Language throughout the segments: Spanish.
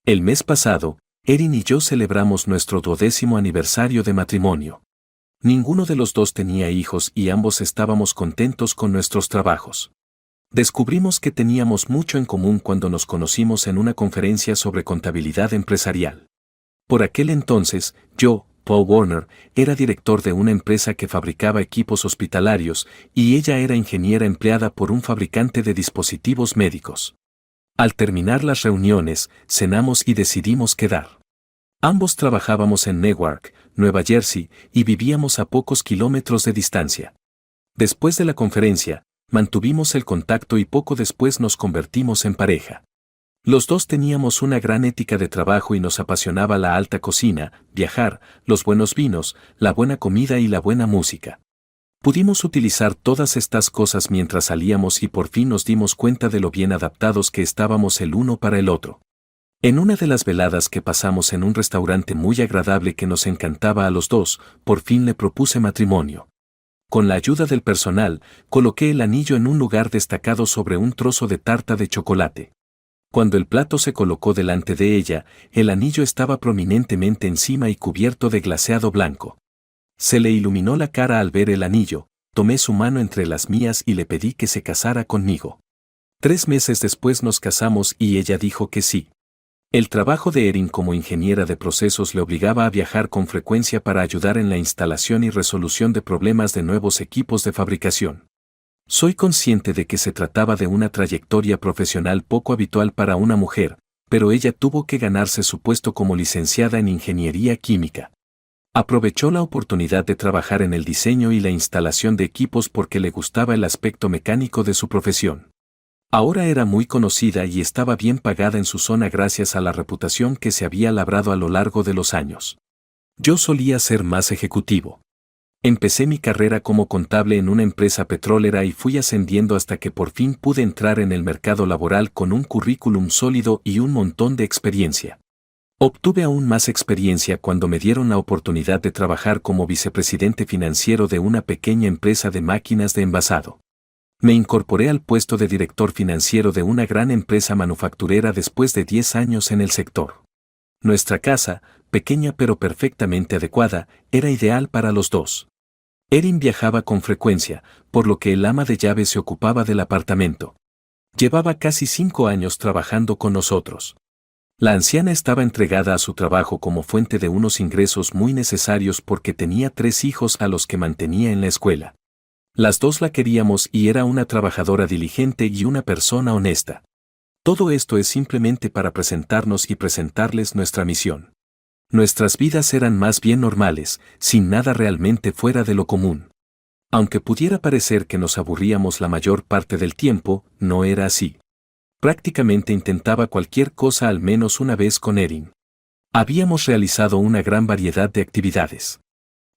El mes pasado, Erin y yo celebramos nuestro 12º aniversario de matrimonio. Ninguno de los dos tenía hijos y ambos estábamos contentos con nuestros trabajos. Descubrimos que teníamos mucho en común cuando nos conocimos en una conferencia sobre contabilidad empresarial. Por aquel entonces, yo, Paul Warner, era director de una empresa que fabricaba equipos hospitalarios y ella era ingeniera empleada por un fabricante de dispositivos médicos. Al terminar las reuniones, cenamos y decidimos quedar. Ambos trabajábamos en Newark, Nueva Jersey, y vivíamos a pocos kilómetros de distancia. Después de la conferencia, mantuvimos el contacto y poco después nos convertimos en pareja. Los dos teníamos una gran ética de trabajo y nos apasionaba la alta cocina, viajar, los buenos vinos, la buena comida y la buena música. Pudimos utilizar todas estas cosas mientras salíamos y por fin nos dimos cuenta de lo bien adaptados que estábamos el uno para el otro. En una de las veladas que pasamos en un restaurante muy agradable que nos encantaba a los dos, por fin le propuse matrimonio. Con la ayuda del personal, coloqué el anillo en un lugar destacado sobre un trozo de tarta de chocolate. Cuando el plato se colocó delante de ella, el anillo estaba prominentemente encima y cubierto de glaseado blanco. Se le iluminó la cara al ver el anillo, tomé su mano entre las mías y le pedí que se casara conmigo. 3 meses después nos casamos y ella dijo que sí. El trabajo de Erin como ingeniera de procesos le obligaba a viajar con frecuencia para ayudar en la instalación y resolución de problemas de nuevos equipos de fabricación. Soy consciente de que se trataba de una trayectoria profesional poco habitual para una mujer, pero ella tuvo que ganarse su puesto como licenciada en ingeniería química. Aprovechó la oportunidad de trabajar en el diseño y la instalación de equipos porque le gustaba el aspecto mecánico de su profesión. Ahora era muy conocida y estaba bien pagada en su zona gracias a la reputación que se había labrado a lo largo de los años. Yo solía ser más ejecutivo. Empecé mi carrera como contable en una empresa petrolera y fui ascendiendo hasta que por fin pude entrar en el mercado laboral con un currículum sólido y un montón de experiencia. Obtuve aún más experiencia cuando me dieron la oportunidad de trabajar como vicepresidente financiero de una pequeña empresa de máquinas de envasado. Me incorporé al puesto de director financiero de una gran empresa manufacturera después de 10 años en el sector. Nuestra casa, pequeña pero perfectamente adecuada, era ideal para los dos. Erin viajaba con frecuencia, por lo que el ama de llaves se ocupaba del apartamento. Llevaba casi 5 años trabajando con nosotros. La anciana estaba entregada a su trabajo como fuente de unos ingresos muy necesarios porque tenía 3 hijos a los que mantenía en la escuela. Las dos la queríamos y era una trabajadora diligente y una persona honesta. Todo esto es simplemente para presentarnos y presentarles nuestra misión. Nuestras vidas eran más bien normales, sin nada realmente fuera de lo común. Aunque pudiera parecer que nos aburríamos la mayor parte del tiempo, no era así. Prácticamente intentaba cualquier cosa al menos una vez con Erin. Habíamos realizado una gran variedad de actividades.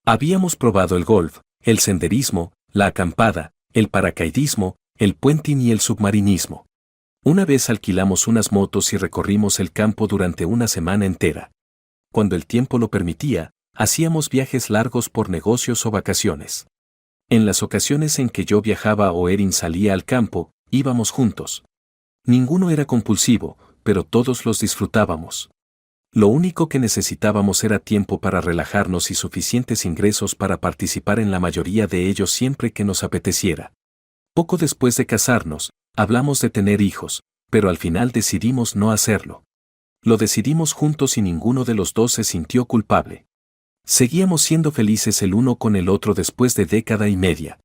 Habíamos probado el golf, el senderismo, la acampada, el paracaidismo, el puenting y el submarinismo. Una vez alquilamos unas motos y recorrimos el campo durante una semana entera. Cuando el tiempo lo permitía, hacíamos viajes largos por negocios o vacaciones. En las ocasiones en que yo viajaba o Erin salía al campo, íbamos juntos. Ninguno era compulsivo, pero todos los disfrutábamos. Lo único que necesitábamos era tiempo para relajarnos y suficientes ingresos para participar en la mayoría de ellos siempre que nos apeteciera. Poco después de casarnos, hablamos de tener hijos, pero al final decidimos no hacerlo. Lo decidimos juntos y ninguno de los dos se sintió culpable. Seguíamos siendo felices el uno con el otro después de 10 años.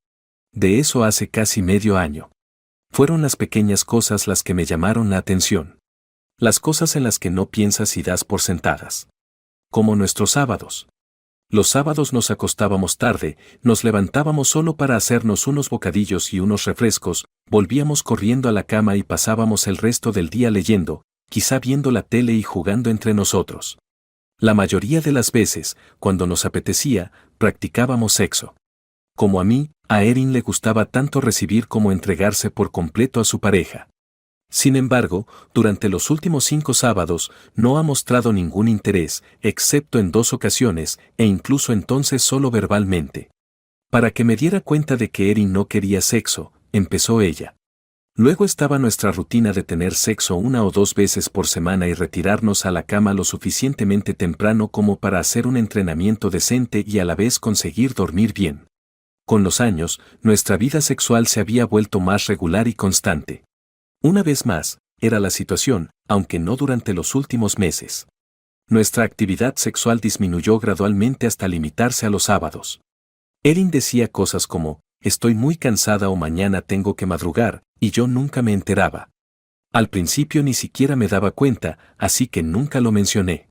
De eso hace casi medio año. Fueron las pequeñas cosas las que me llamaron la atención. Las cosas en las que no piensas y das por sentadas. Como nuestros sábados. Los sábados nos acostábamos tarde, nos levantábamos solo para hacernos unos bocadillos y unos refrescos, volvíamos corriendo a la cama y pasábamos el resto del día leyendo, quizá viendo la tele y jugando entre nosotros. La mayoría de las veces, cuando nos apetecía, practicábamos sexo. Como a mí, a Erin le gustaba tanto recibir como entregarse por completo a su pareja. Sin embargo, durante los últimos 5 sábados, no ha mostrado ningún interés, excepto en 2 ocasiones, e incluso entonces solo verbalmente. Para que me diera cuenta de que Erin no quería sexo, empezó ella. Luego estaba nuestra rutina de tener sexo 1 o 2 veces por semana y retirarnos a la cama lo suficientemente temprano como para hacer un entrenamiento decente y a la vez conseguir dormir bien. Con los años, nuestra vida sexual se había vuelto más regular y constante. Una vez más, era la situación, aunque no durante los últimos meses. Nuestra actividad sexual disminuyó gradualmente hasta limitarse a los sábados. Erin decía cosas como, estoy muy cansada o mañana tengo que madrugar, y yo nunca me enteraba. Al principio ni siquiera me daba cuenta, así que nunca lo mencioné.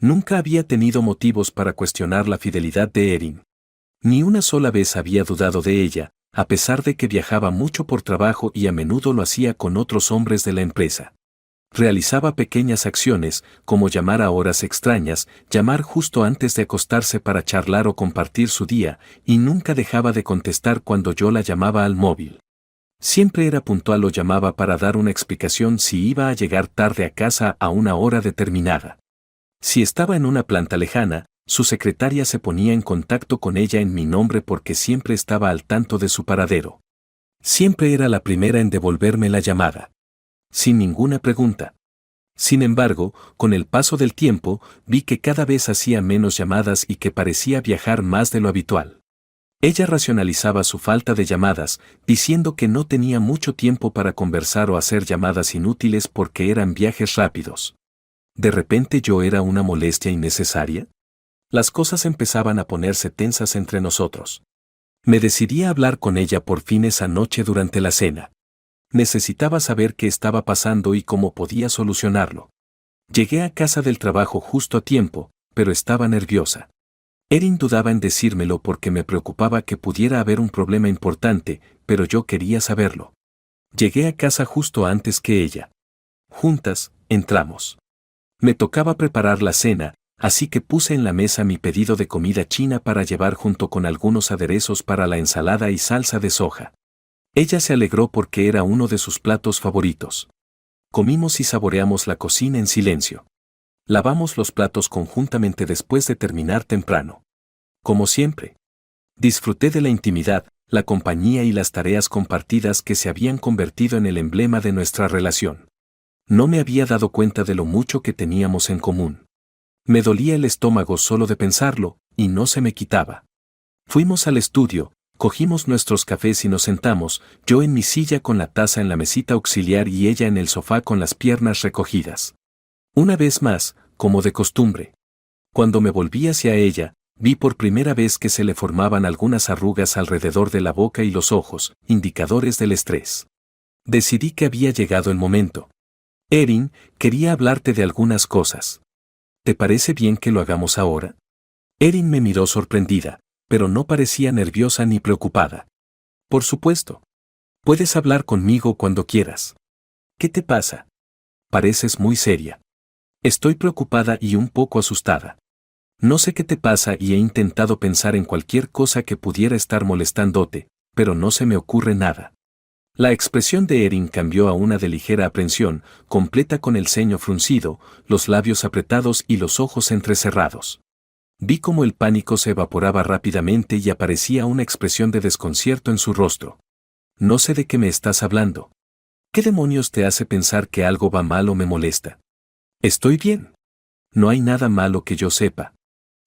Nunca había tenido motivos para cuestionar la fidelidad de Erin. Ni una sola vez había dudado de ella, a pesar de que viajaba mucho por trabajo y a menudo lo hacía con otros hombres de la empresa. Realizaba pequeñas acciones, como llamar a horas extrañas, llamar justo antes de acostarse para charlar o compartir su día, y nunca dejaba de contestar cuando yo la llamaba al móvil. Siempre era puntual o llamaba para dar una explicación si iba a llegar tarde a casa a una hora determinada. Si estaba en una planta lejana, su secretaria se ponía en contacto con ella en mi nombre porque siempre estaba al tanto de su paradero. Siempre era la primera en devolverme la llamada. Sin ninguna pregunta. Sin embargo, con el paso del tiempo, vi que cada vez hacía menos llamadas y que parecía viajar más de lo habitual. Ella racionalizaba su falta de llamadas, diciendo que no tenía mucho tiempo para conversar o hacer llamadas inútiles porque eran viajes rápidos. ¿De repente yo era una molestia innecesaria? Las cosas empezaban a ponerse tensas entre nosotros. Me decidí a hablar con ella por fin esa noche durante la cena. Necesitaba saber qué estaba pasando y cómo podía solucionarlo. Llegué a casa del trabajo justo a tiempo, pero estaba nerviosa. Erin dudaba en decírmelo porque me preocupaba que pudiera haber un problema importante, pero yo quería saberlo. Llegué a casa justo antes que ella. Juntas, entramos. Me tocaba preparar la cena, así que puse en la mesa mi pedido de comida china para llevar junto con algunos aderezos para la ensalada y salsa de soja. Ella se alegró porque era uno de sus platos favoritos. Comimos y saboreamos la cocina en silencio. Lavamos los platos conjuntamente después de terminar temprano. Como siempre. Disfruté de la intimidad, la compañía y las tareas compartidas que se habían convertido en el emblema de nuestra relación. No me había dado cuenta de lo mucho que teníamos en común. Me dolía el estómago solo de pensarlo, y no se me quitaba. Fuimos al estudio, cogimos nuestros cafés y nos sentamos, yo en mi silla con la taza en la mesita auxiliar y ella en el sofá con las piernas recogidas. Una vez más, como de costumbre. Cuando me volví hacia ella, vi por primera vez que se le formaban algunas arrugas alrededor de la boca y los ojos, indicadores del estrés. Decidí que había llegado el momento. Erin, quería hablarte de algunas cosas. ¿Te parece bien que lo hagamos ahora? Erin me miró sorprendida, pero no parecía nerviosa ni preocupada. Por supuesto. Puedes hablar conmigo cuando quieras. ¿Qué te pasa? Pareces muy seria. Estoy preocupada y un poco asustada. No sé qué te pasa y he intentado pensar en cualquier cosa que pudiera estar molestándote, pero no se me ocurre nada. La expresión de Erin cambió a una de ligera aprensión, completa con el ceño fruncido, los labios apretados y los ojos entrecerrados. Vi cómo el pánico se evaporaba rápidamente y aparecía una expresión de desconcierto en su rostro. No sé de qué me estás hablando. ¿Qué demonios te hace pensar que algo va mal o me molesta? Estoy bien. No hay nada malo que yo sepa.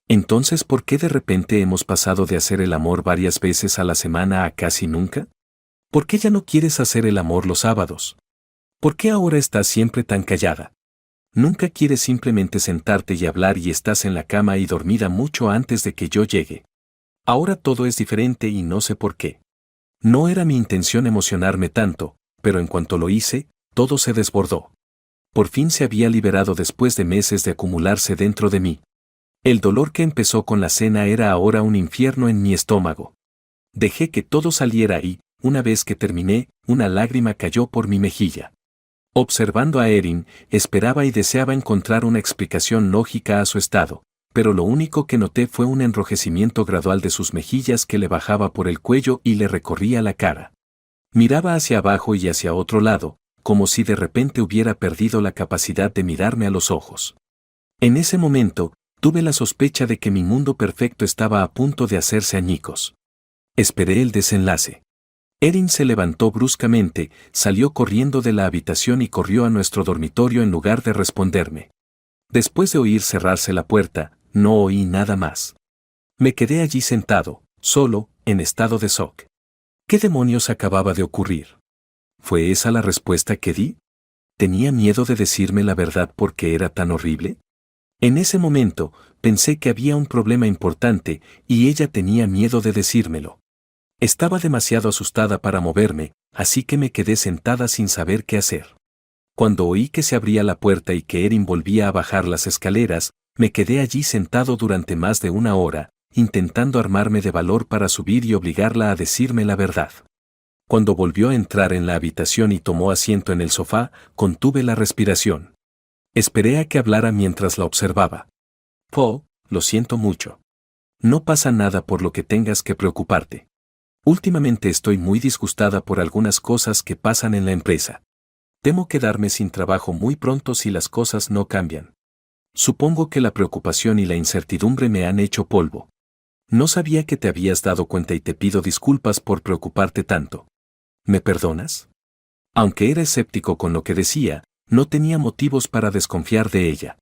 Entonces, ¿por qué de repente hemos pasado de hacer el amor varias veces a la semana a casi nunca? ¿Por qué ya no quieres hacer el amor los sábados? ¿Por qué ahora estás siempre tan callada? Nunca quieres simplemente sentarte y hablar y estás en la cama y dormida mucho antes de que yo llegue. Ahora todo es diferente y no sé por qué. No era mi intención emocionarme tanto, pero en cuanto lo hice, todo se desbordó. Por fin se había liberado después de meses de acumularse dentro de mí. El dolor que empezó con la cena era ahora un infierno en mi estómago. Dejé que todo saliera y, una vez que terminé, una lágrima cayó por mi mejilla. Observando a Erin, esperaba y deseaba encontrar una explicación lógica a su estado, pero lo único que noté fue un enrojecimiento gradual de sus mejillas que le bajaba por el cuello y le recorría la cara. Miraba hacia abajo y hacia otro lado, como si de repente hubiera perdido la capacidad de mirarme a los ojos. En ese momento, tuve la sospecha de que mi mundo perfecto estaba a punto de hacerse añicos. Esperé el desenlace. Erin se levantó bruscamente, salió corriendo de la habitación y corrió a nuestro dormitorio en lugar de responderme. Después de oír cerrarse la puerta, no oí nada más. Me quedé allí sentado, solo, en estado de shock. ¿Qué demonios acababa de ocurrir? ¿Fue esa la respuesta que di? ¿Tenía miedo de decirme la verdad porque era tan horrible? En ese momento, pensé que había un problema importante y ella tenía miedo de decírmelo. Estaba demasiado asustada para moverme, así que me quedé sentada sin saber qué hacer. Cuando oí que se abría la puerta y que Erin volvía a bajar las escaleras, me quedé allí sentado durante más de una hora, intentando armarme de valor para subir y obligarla a decirme la verdad. Cuando volvió a entrar en la habitación y tomó asiento en el sofá, contuve la respiración. Esperé a que hablara mientras la observaba. Paul, lo siento mucho. No pasa nada por lo que tengas que preocuparte. Últimamente estoy muy disgustada por algunas cosas que pasan en la empresa. Temo quedarme sin trabajo muy pronto si las cosas no cambian. Supongo que la preocupación y la incertidumbre me han hecho polvo. No sabía que te habías dado cuenta y te pido disculpas por preocuparte tanto. ¿Me perdonas? Aunque era escéptico con lo que decía, no tenía motivos para desconfiar de ella.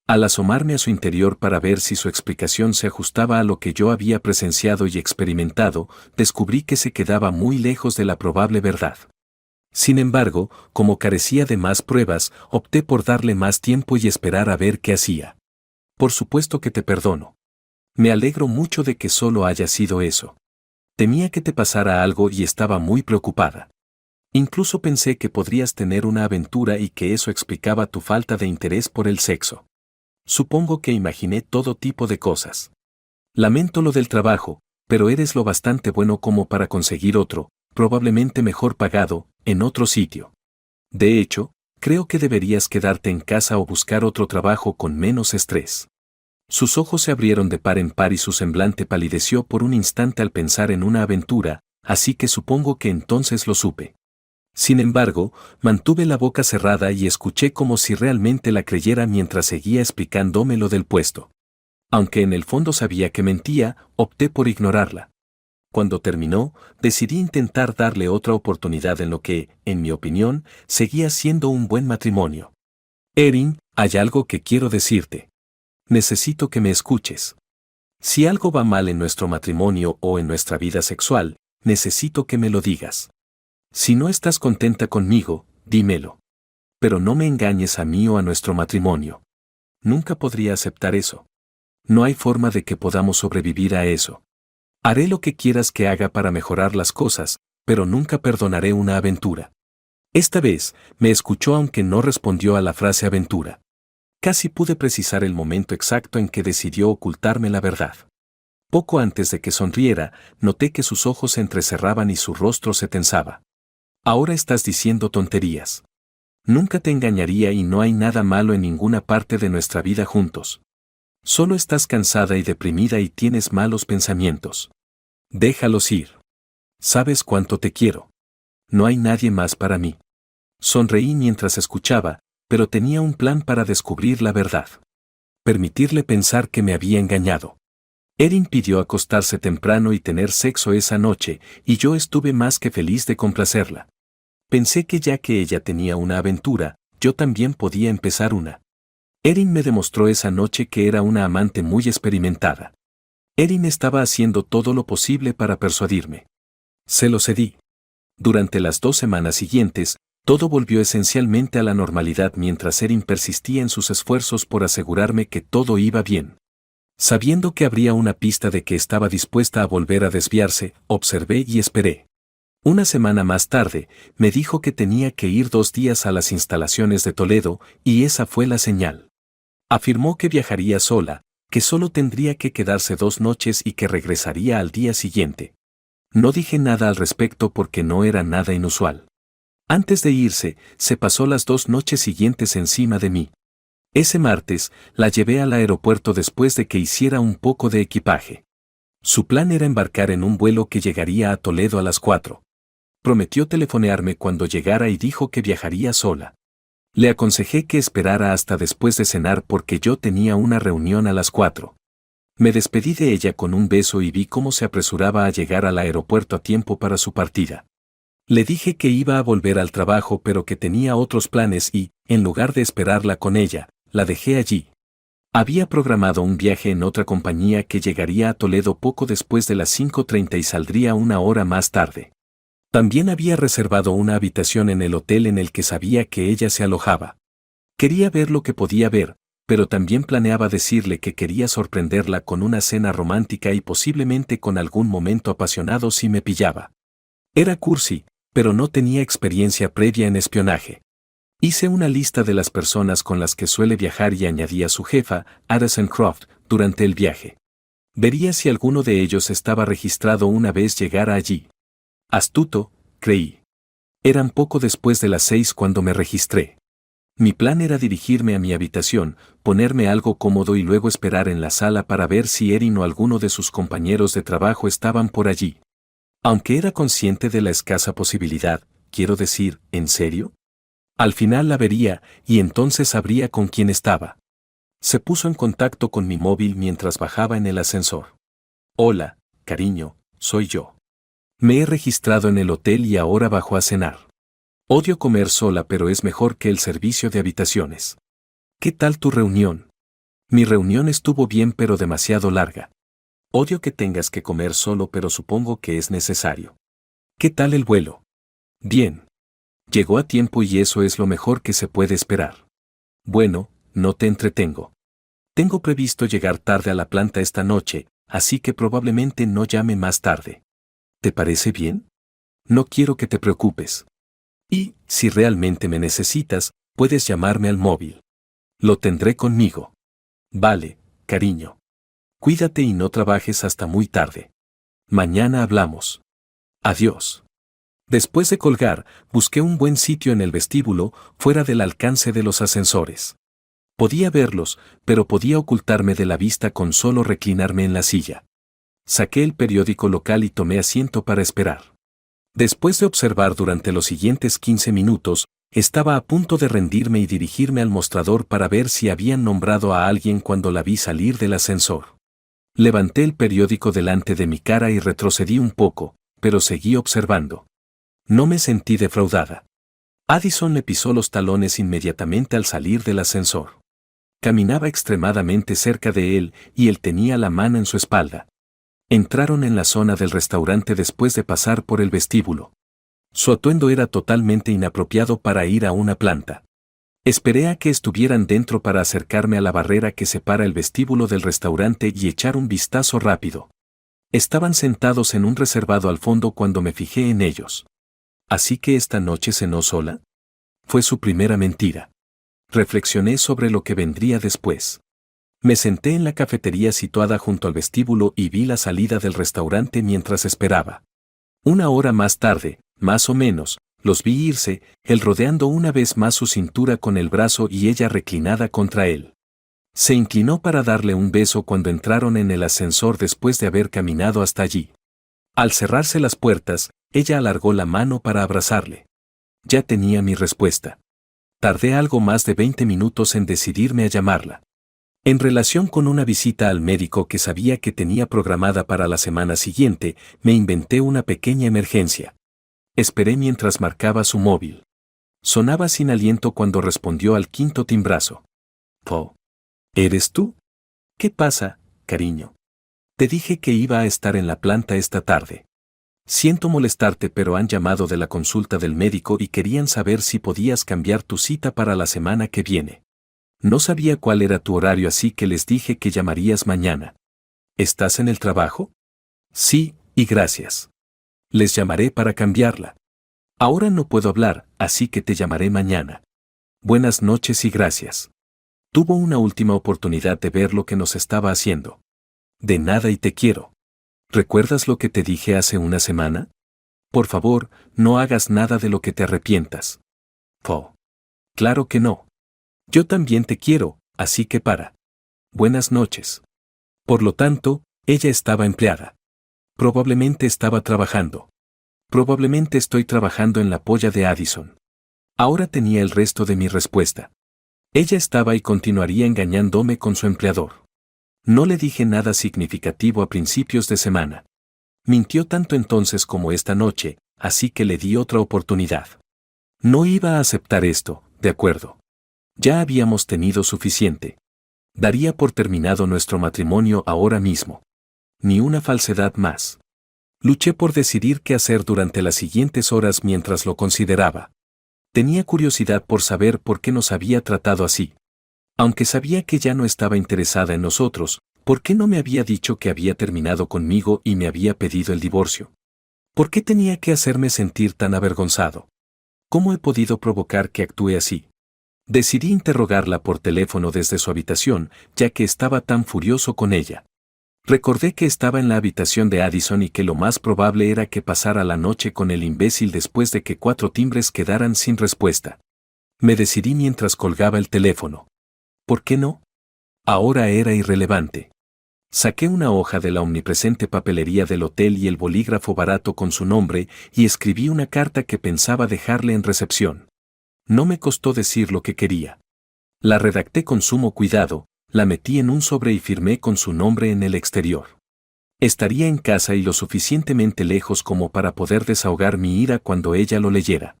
Al asomarme a su interior para ver si su explicación se ajustaba a lo que yo había presenciado y experimentado, descubrí que se quedaba muy lejos de la probable verdad. Sin embargo, como carecía de más pruebas, opté por darle más tiempo y esperar a ver qué hacía. Por supuesto que te perdono. Me alegro mucho de que solo haya sido eso. Temía que te pasara algo y estaba muy preocupada. Incluso pensé que podrías tener una aventura y que eso explicaba tu falta de interés por el sexo. Supongo que imaginé todo tipo de cosas. Lamento lo del trabajo, pero eres lo bastante bueno como para conseguir otro, probablemente mejor pagado, en otro sitio. De hecho, creo que deberías quedarte en casa o buscar otro trabajo con menos estrés. Sus ojos se abrieron de par en par y su semblante palideció por un instante al pensar en una aventura, así que supongo que entonces lo supe. Sin embargo, mantuve la boca cerrada y escuché como si realmente la creyera mientras seguía explicándome lo del puesto. Aunque en el fondo sabía que mentía, opté por ignorarla. Cuando terminó, decidí intentar darle otra oportunidad en lo que, en mi opinión, seguía siendo un buen matrimonio. Erin, hay algo que quiero decirte. Necesito que me escuches. Si algo va mal en nuestro matrimonio o en nuestra vida sexual, necesito que me lo digas. Si no estás contenta conmigo, dímelo. Pero no me engañes a mí o a nuestro matrimonio. Nunca podría aceptar eso. No hay forma de que podamos sobrevivir a eso. Haré lo que quieras que haga para mejorar las cosas, pero nunca perdonaré una aventura. Esta vez, me escuchó aunque no respondió a la frase aventura. Casi pude precisar el momento exacto en que decidió ocultarme la verdad. Poco antes de que sonriera, noté que sus ojos se entrecerraban y su rostro se tensaba. Ahora estás diciendo tonterías. Nunca te engañaría y no hay nada malo en ninguna parte de nuestra vida juntos. Solo estás cansada y deprimida y tienes malos pensamientos. Déjalos ir. Sabes cuánto te quiero. No hay nadie más para mí. Sonreí mientras escuchaba, pero tenía un plan para descubrir la verdad. Permitirle pensar que me había engañado. Erin pidió acostarse temprano y tener sexo esa noche, y yo estuve más que feliz de complacerla. Pensé que ya que ella tenía una aventura, yo también podía empezar una. Erin me demostró esa noche que era una amante muy experimentada. Erin estaba haciendo todo lo posible para persuadirme. Se lo cedí. Durante las 2 semanas siguientes, todo volvió esencialmente a la normalidad mientras Erin persistía en sus esfuerzos por asegurarme que todo iba bien. Sabiendo que habría una pista de que estaba dispuesta a volver a desviarse, observé y esperé. Una semana más tarde, me dijo que tenía que ir 2 días a las instalaciones de Toledo, y esa fue la señal. Afirmó que viajaría sola, que solo tendría que quedarse 2 noches y que regresaría al día siguiente. No dije nada al respecto porque no era nada inusual. Antes de irse, se pasó las 2 noches siguientes encima de mí. Ese martes, la llevé al aeropuerto después de que hiciera un poco de equipaje. Su plan era embarcar en un vuelo que llegaría a Toledo a las 4. Prometió telefonearme cuando llegara y dijo que viajaría sola. Le aconsejé que esperara hasta después de cenar porque yo tenía una reunión a las 4. Me despedí de ella con un beso y vi cómo se apresuraba a llegar al aeropuerto a tiempo para su partida. Le dije que iba a volver al trabajo pero que tenía otros planes y, en lugar de esperarla con ella, la dejé allí. Había programado un viaje en otra compañía que llegaría a Toledo poco después de las 5:30 y saldría una hora más tarde. También había reservado una habitación en el hotel en el que sabía que ella se alojaba. Quería ver lo que podía ver, pero también planeaba decirle que quería sorprenderla con una cena romántica y posiblemente con algún momento apasionado si me pillaba. Era cursi, pero no tenía experiencia previa en espionaje. Hice una lista de las personas con las que suele viajar y añadí a su jefa, Addison Croft, durante el viaje. Vería si alguno de ellos estaba registrado una vez llegara allí. Astuto, creí. Eran poco después de las 6 cuando me registré. Mi plan era dirigirme a mi habitación, ponerme algo cómodo y luego esperar en la sala para ver si Erin o alguno de sus compañeros de trabajo estaban por allí. Aunque era consciente de la escasa posibilidad, quiero decir, ¿en serio? Al final la vería, y entonces sabría con quién estaba. Se puso en contacto con mi móvil mientras bajaba en el ascensor. Hola, cariño, soy yo. Me he registrado en el hotel y ahora bajo a cenar. Odio comer sola pero es mejor que el servicio de habitaciones. ¿Qué tal tu reunión? Mi reunión estuvo bien pero demasiado larga. Odio que tengas que comer solo pero supongo que es necesario. ¿Qué tal el vuelo? Bien. Llegó a tiempo y eso es lo mejor que se puede esperar. Bueno, no te entretengo. Tengo previsto llegar tarde a la planta esta noche, así que probablemente no llame más tarde. ¿Te parece bien? No quiero que te preocupes. Y, si realmente me necesitas, puedes llamarme al móvil. Lo tendré conmigo. Vale, cariño. Cuídate y no trabajes hasta muy tarde. Mañana hablamos. Adiós. Después de colgar, busqué un buen sitio en el vestíbulo, fuera del alcance de los ascensores. Podía verlos, pero podía ocultarme de la vista con solo reclinarme en la silla. Saqué el periódico local y tomé asiento para esperar. Después de observar durante los siguientes 15 minutos, estaba a punto de rendirme y dirigirme al mostrador para ver si habían nombrado a alguien cuando la vi salir del ascensor. Levanté el periódico delante de mi cara y retrocedí un poco, pero seguí observando. No me sentí defraudada. Addison le pisó los talones inmediatamente al salir del ascensor. Caminaba extremadamente cerca de él y él tenía la mano en su espalda. Entraron en la zona del restaurante después de pasar por el vestíbulo. Su atuendo era totalmente inapropiado para ir a una planta. Esperé a que estuvieran dentro para acercarme a la barrera que separa el vestíbulo del restaurante y echar un vistazo rápido. Estaban sentados en un reservado al fondo cuando me fijé en ellos. ¿Así que esta noche cenó sola? Fue su primera mentira. Reflexioné sobre lo que vendría después. Me senté en la cafetería situada junto al vestíbulo y vi la salida del restaurante mientras esperaba. Una hora más tarde, más o menos, los vi irse, él rodeando una vez más su cintura con el brazo y ella reclinada contra él. Se inclinó para darle un beso cuando entraron en el ascensor después de haber caminado hasta allí. Al cerrarse las puertas, ella alargó la mano para abrazarle. Ya tenía mi respuesta. Tardé algo más de 20 minutos en decidirme a llamarla. En relación con una visita al médico que sabía que tenía programada para la semana siguiente, me inventé una pequeña emergencia. Esperé mientras marcaba su móvil. Sonaba sin aliento cuando respondió al quinto timbrazo. «Oh, ¿eres tú? ¿Qué pasa, cariño? Te dije que iba a estar en la planta esta tarde. Siento molestarte pero han llamado de la consulta del médico y querían saber si podías cambiar tu cita para la semana que viene. No sabía cuál era tu horario así que les dije que llamarías mañana. ¿Estás en el trabajo? Sí, y gracias. Les llamaré para cambiarla. Ahora no puedo hablar, así que te llamaré mañana. Buenas noches y gracias. Tuvo una última oportunidad de ver lo que nos estaba haciendo. De nada y te quiero. ¿Recuerdas lo que te dije hace una semana? Por favor, no hagas nada de lo que te arrepientas. Oh. Claro que no. Yo también te quiero, así que para. Buenas noches. Por lo tanto, ella estaba empleada. Probablemente estaba trabajando. Probablemente estoy trabajando en la polla de Addison. Ahora tenía el resto de mi respuesta. Ella estaba y continuaría engañándome con su empleador. No le dije nada significativo a principios de semana. Mintió tanto entonces como esta noche, así que le di otra oportunidad. No iba a aceptar esto, de acuerdo. Ya habíamos tenido suficiente. Daría por terminado nuestro matrimonio ahora mismo. Ni una falsedad más. Luché por decidir qué hacer durante las siguientes horas mientras lo consideraba. Tenía curiosidad por saber por qué nos había tratado así. Aunque sabía que ya no estaba interesada en nosotros, ¿por qué no me había dicho que había terminado conmigo y me había pedido el divorcio? ¿Por qué tenía que hacerme sentir tan avergonzado? ¿Cómo he podido provocar que actúe así? Decidí interrogarla por teléfono desde su habitación, ya que estaba tan furioso con ella. Recordé que estaba en la habitación de Addison y que lo más probable era que pasara la noche con el imbécil después de que 4 timbres quedaran sin respuesta. Me decidí mientras colgaba el teléfono. ¿Por qué no? Ahora era irrelevante. Saqué una hoja de la omnipresente papelería del hotel y el bolígrafo barato con su nombre y escribí una carta que pensaba dejarle en recepción. No me costó decir lo que quería. La redacté con sumo cuidado, la metí en un sobre y firmé con su nombre en el exterior. Estaría en casa y lo suficientemente lejos como para poder desahogar mi ira cuando ella lo leyera.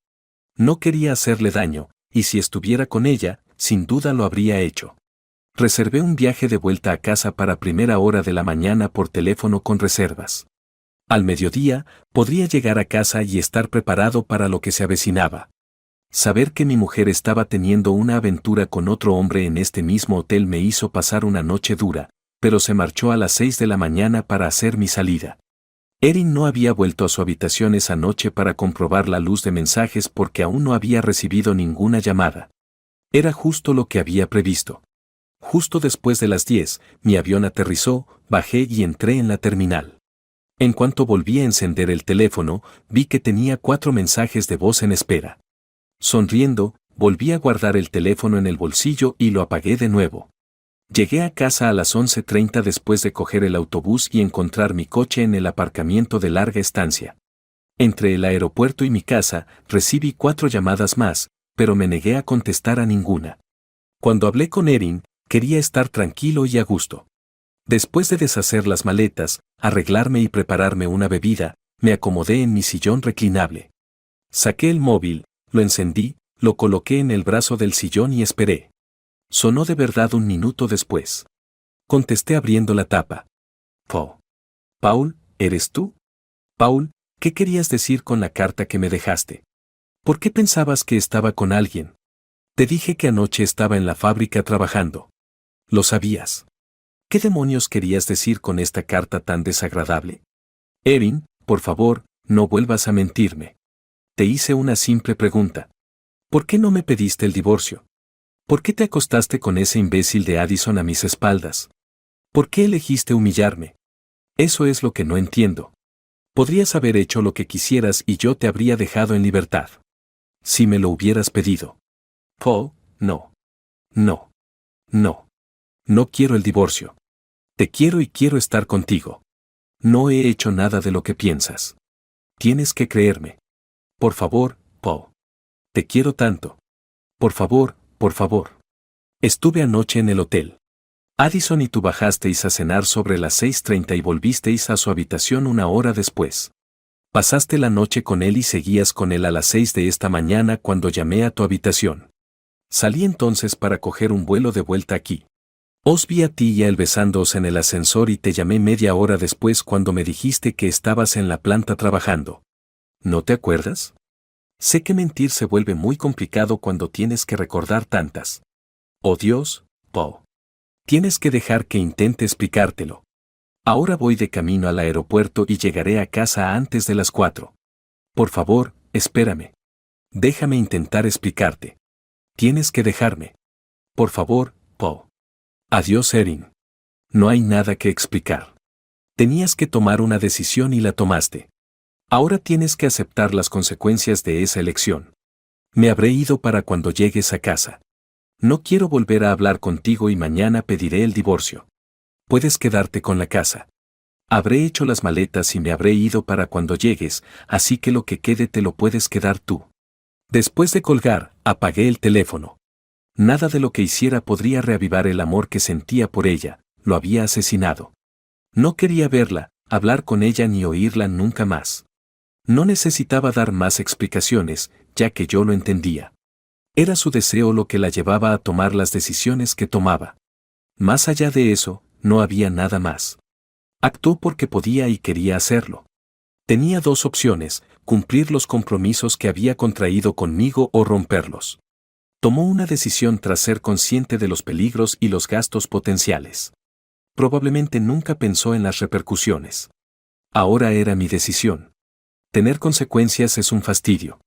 No quería hacerle daño, y si estuviera con ella, sin duda lo habría hecho. Reservé un viaje de vuelta a casa para primera hora de la mañana por teléfono con reservas. Al mediodía, podría llegar a casa y estar preparado para lo que se avecinaba. Saber que mi mujer estaba teniendo una aventura con otro hombre en este mismo hotel me hizo pasar una noche dura, pero se marchó a las 6 de la mañana para hacer mi salida. Erin no había vuelto a su habitación esa noche para comprobar la luz de mensajes porque aún no había recibido ninguna llamada. Era justo lo que había previsto. Justo después de las 10, mi avión aterrizó, bajé y entré en la terminal. En cuanto volví a encender el teléfono, vi que tenía 4 mensajes de voz en espera. Sonriendo, volví a guardar el teléfono en el bolsillo y lo apagué de nuevo. Llegué a casa a las 11:30 después de coger el autobús y encontrar mi coche en el aparcamiento de larga estancia. Entre el aeropuerto y mi casa, recibí 4 llamadas más, pero me negué a contestar a ninguna. Cuando hablé con Erin, quería estar tranquilo y a gusto. Después de deshacer las maletas, arreglarme y prepararme una bebida, me acomodé en mi sillón reclinable. Saqué el móvil, lo encendí, lo coloqué en el brazo del sillón y esperé. Sonó de verdad un minuto después. Contesté abriendo la tapa. Paul, ¿eres tú? Paul, ¿qué querías decir con la carta que me dejaste? ¿Por qué pensabas que estaba con alguien? Te dije que anoche estaba en la fábrica trabajando. ¿Lo sabías? ¿Qué demonios querías decir con esta carta tan desagradable? Erin, por favor, no vuelvas a mentirme. Te hice una simple pregunta. ¿Por qué no me pediste el divorcio? ¿Por qué te acostaste con ese imbécil de Addison a mis espaldas? ¿Por qué elegiste humillarme? Eso es lo que no entiendo. Podrías haber hecho lo que quisieras y yo te habría dejado en libertad. Si me lo hubieras pedido. Paul, no. No. No. No quiero el divorcio. Te quiero y quiero estar contigo. No he hecho nada de lo que piensas. Tienes que creerme. Por favor, Paul. Te quiero tanto. Por favor, por favor. Estuve anoche en el hotel. Addison y tú bajasteis a cenar sobre las 6:30 y volvisteis a su habitación una hora después. Pasaste la noche con él y seguías con él a las 6 de esta mañana cuando llamé a tu habitación. Salí entonces para coger un vuelo de vuelta aquí. Os vi a ti y a él besándoos en el ascensor y te llamé media hora después cuando me dijiste que estabas en la planta trabajando. ¿No te acuerdas? Sé que mentir se vuelve muy complicado cuando tienes que recordar tantas. Oh Dios, Paul. Tienes que dejar que intente explicártelo. Ahora voy de camino al aeropuerto y llegaré a casa antes de las 4. Por favor, espérame. Déjame intentar explicarte. Tienes que dejarme. Por favor, Paul. Adiós, Erin. No hay nada que explicar. Tenías que tomar una decisión y la tomaste. Ahora tienes que aceptar las consecuencias de esa elección. Me habré ido para cuando llegues a casa. No quiero volver a hablar contigo y mañana pediré el divorcio. Puedes quedarte con la casa. Habré hecho las maletas y me habré ido para cuando llegues, así que lo que quede te lo puedes quedar tú. Después de colgar, apagué el teléfono. Nada de lo que hiciera podría reavivar el amor que sentía por ella, lo había asesinado. No quería verla, hablar con ella ni oírla nunca más. No necesitaba dar más explicaciones, ya que yo lo entendía. Era su deseo lo que la llevaba a tomar las decisiones que tomaba. Más allá de eso, no había nada más. Actuó porque podía y quería hacerlo. Tenía dos opciones: cumplir los compromisos que había contraído conmigo o romperlos. Tomó una decisión tras ser consciente de los peligros y los gastos potenciales. Probablemente nunca pensó en las repercusiones. Ahora era mi decisión. Tener consecuencias es un fastidio.